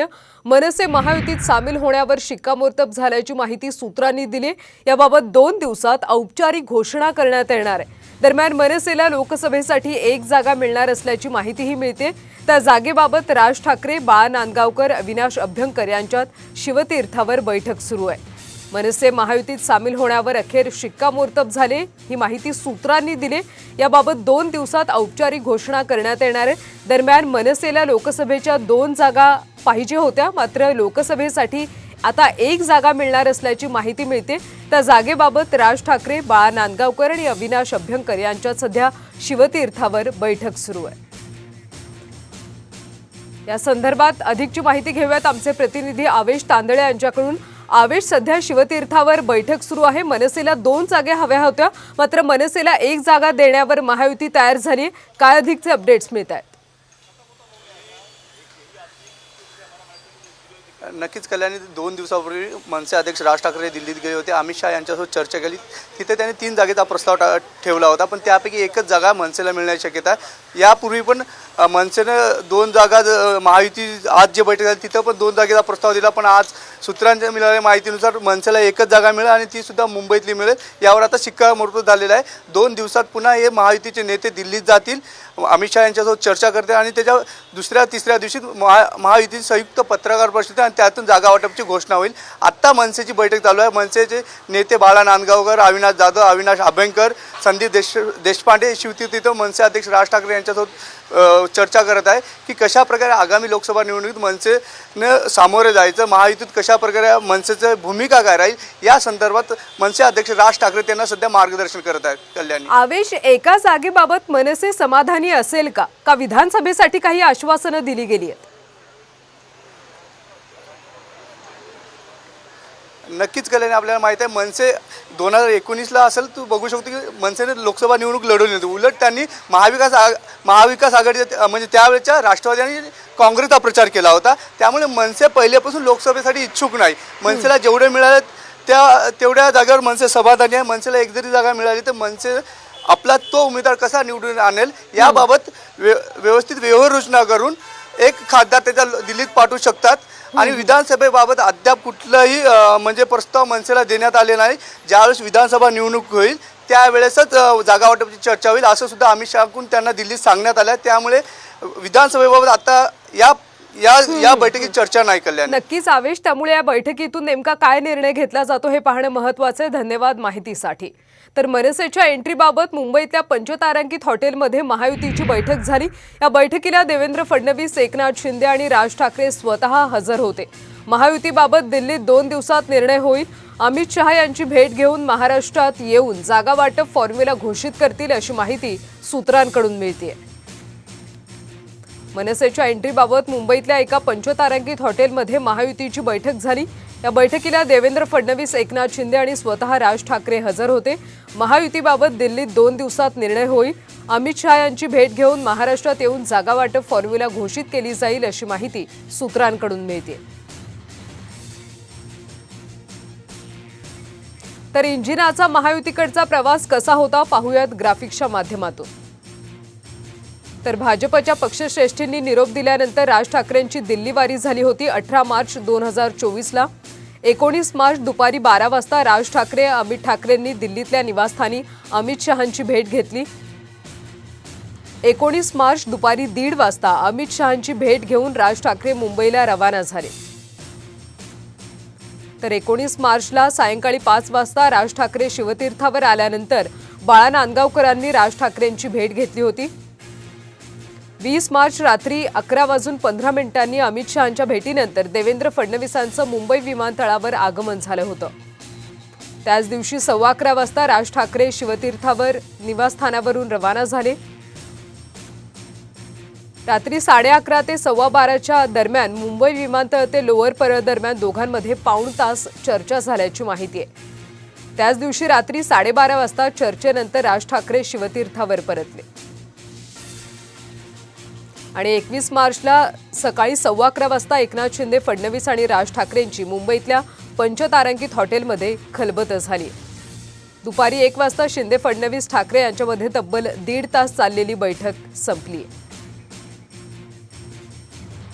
मनसे महायुतीत सामील होण्यावर शिक्कामोर्तब झाल्याची माहिती सूत्रांनी दिली। याबाबत 2 दिवसात औपचारिक घोषणा करण्यात येणार आहे। दरम्यान मनसेला लोकसभेसाठी 1 जागा मिळणार असल्याची माहितीही मिळते। त्या जागेबाबत राज ठाकरे, बाळा नांदगावकर, अविनाश अभ्यंकर यांच्यात शिवतीर्थावर बैठक सुरू आहे। मनसे महायुतीत सामील होण्यावर अखेर शिक्कामोर्तब झाले, ही माहिती सूत्रांनी दिली। याबाबत 2 दिवसात औपचारिक घोषणा करण्यात येणार आहे। दरम्यान मनसेला लोकसभेच्या 2 जागा पाहिजे होत्या, मात्र लोकसभेसाठी आता 1 जागा मिळणार असल्याची माहिती मिळते। त्या जागेबाबत राज ठाकरे, बाळा नांदगावकर आणि अविनाश अभ्यंकर यांच्यात सध्या शिवतीर्थावर बैठक सुरू आहे। या संदर्भात अधिकची माहिती घेऊयात आमचे प्रतिनिधी आवेश तांदळे यांच्याकडून। आवेश, सध्या शिवतीर्थावर बैठक सुरू आहे। मनसेला 2 जागा हव्या होत्या, मात्र मनसेला 1 जागा देण्यावर महायुती तयार झाली। काय अधिकचे अपडेट्स मिळत आहेत? नक्कीच कल्याणी, 2 दिवसापूर्वी मनसे अध्यक्ष राज ठाकरे दिल्लीत गेले होते। अमित शहा यांच्यासोबत चर्चा केली। तिथे त्यांनी 3 जागेचा प्रस्ताव ठेवला होता, पण त्यापैकी एकच जागा मनसेला मिळण्याची शक्यता आहे। यापूर्वी पण मनसेनं 2 जागा, महायुती आज जे बैठक झाली तिथं पण 2 जागेचा प्रस्ताव दिला, पण आज सूत्रांच्या मिळालेल्या माहितीनुसार मनसेला एकच जागा मिळेल आणि ती सुद्धा मुंबईतली मिळेल। यावर आता शिक्कामोर्तब झालेला आहे। 2 दिवसात पुन्हा हे महायुतीचे नेते दिल्लीत जातील, अमित शहा यांच्यासोबत चर्चा करते आणि त्याच्या दुसऱ्या तिसऱ्या दिवशी महायुतीची संयुक्त पत्रकार परिषद आणि त्यातून जागा वाटपची घोषणा होईल। आत्ता मनसेची बैठक चालू आहे। मनसेचे नेते बाळा नांदगावकर, अविनाश जाधव, अविनाश अभ्यंकर, संदीप देशपांडे, शिवतीर्थ मनसे अध्यक्ष राज ठाकरे यांच्यासोबत चर्चा करत आहे की कशा प्रकारे आगामी लोकसभा निवडणुकीत मनसेने सामोरे जायचं, महायुतीत कशा प्रकारे मनसेची भूमिका काय राहील, या संदर्भात मनसे अध्यक्ष राज ठाकरे त्यांना सध्या मार्गदर्शन करत आहेत। कल्याणी, आवेश, एका जागेबाबत मनसे समाधानी असेल का विधानसभेसाठी काही आश्वासनं दिली गेली आहेत? नक्कीच कल्याणी, आपल्याला माहिती आहे मनसे 2019ला असेल, तू बघू शकतो की मनसेने लोकसभा निवडणूक लढवली होती। उलट त्यांनी महाविकास आघाडी म्हणजे त्यावेळेच्या राष्ट्रवादी आणि काँग्रेसचा प्रचार केला होता। त्यामुळे मनसे पहिल्यापासून लोकसभेसाठी इच्छुक नाही। मनसेला जेवढे मिळाले तेवढ्या जागेवर मनसे समाधानी आहे। मनसेला एक जरी जागा मिळाली तर मनसे आपला तो उमेदवार कसा निवडून आणेल याबाबत व्यवस्थित व्यूहरचना करून एक खासदार त्याच्या दिल्लीत पाठवू शकतात। आणि विधानसभेबाबत अद्याप कुठलाही म्हणजे प्रस्ताव मनसेला देण्यात आले नाही। ज्यावेळेस विधानसभा निवडणूक होईल त्यावेळेसच जागा वाटपाची चर्चा होईल, असं सुद्धा अमित शहाकडून त्यांना दिल्लीत सांगण्यात आलं आहे। त्यामुळे विधानसभेबाबत आता या बैठकीत चर्चा नाही। कल्याण, नक्कीच आवेश, त्यामुळे या बैठकीतून नेमका काय निर्णय घेतला जातो हे पाहणं महत्त्वाचं आहे। धन्यवाद माहितीसाठी। तर मनसेच्या एंट्रीबाबत मुंबईतल्या पंचतारांकित हॉटेलमध्ये महायुतीची बैठक झाली। या बैठकीला देवेंद्र फडणवीस, एकनाथ शिंदे आणि राज ठाकरे स्वतः हजर होते। महायुतीबाबत दिल्लीत 2 दिवसात निर्णय होईल। अमित शहा यांची भेट घेऊन महाराष्ट्रात येऊन जागा वाटप फॉर्म्युला घोषित करतील, अशी माहिती सूत्रांकडून मिळते। मनसेच्या एंट्रीबाबत मुंबईतल्या एका पंचतारांकित हॉटेलमध्ये महायुतीची बैठक झाली। या बैठकीला देवेंद्र फडणवीस, एकनाथ शिंदे आणि स्वतः राज ठाकरे हजर होते। महायुतीबाबत दिल्लीत 2 दिवसात निर्णय होईल। अमित शहा यांची भेट घेऊन महाराष्ट्रात येऊन जागा वाटप फॉर्म्युला घोषित केली जाईल, अशी माहिती सूत्रांकडून मिळते। तर इंजिनाचा महायुतीकडचा प्रवास कसा होता पाहूयात ग्राफिक्सच्या माध्यमातून। तर भाजपच्या पक्षश्रेष्ठींनी निरोप दिल्यानंतर राज ठाकरेंची दिल्ली वारी झाली होती। 18 मार्च 2024ला 19 मार्च दुपारी 12 वाजता राज ठाकरे, अमित ठाकरेंनी दिल्लीतल्या निवासस्थानी अमित शहांची भेट घेतली। 19 मार्च दुपारी 1:30 वाजता अमित शहांची भेट घेऊन राज ठाकरे मुंबईला रवाना झाले। तर 19 मार्चला सायंकाळी 5 वाजता राज ठाकरे शिवतीर्थावर आल्यानंतर बाळा नांदगावकरांनी राज ठाकरेंची भेट घेतली होती। 20 मार्च रात्री 11:15 अमित शहांच्या भेटीनंतर देवेंद्र फडणवीसांचं मुंबई विमानतळावर आगमन झालं होतं। त्याच दिवशी 11:15 वाजता राज ठाकरे शिवतीर्थावर निवासस्थानावरून रवाना झाले। रात्री 11:30 ते 12:15च्या दरम्यान मुंबई विमानतळ ते लोअर परळ दरम्यान दोघांमध्ये पाऊण तास चर्चा झाल्याची माहिती आहे। त्याच दिवशी रात्री 12:30 वाजता चर्चेनंतर राज ठाकरे शिवतीर्थावर परतले आणि 21 मार्चला सकाळी 11:15 वाजता एकनाथ शिंदे, फडणवीस आणि राज ठाकरेंची मुंबईतल्या पंचतारांकित हॉटेलमध्ये खलबत झाली। दुपारी 1 वाजता शिंदे, फडणवीस, ठाकरे यांच्यामध्ये तब्बल 1.5 तास चाललेली बैठक संपली।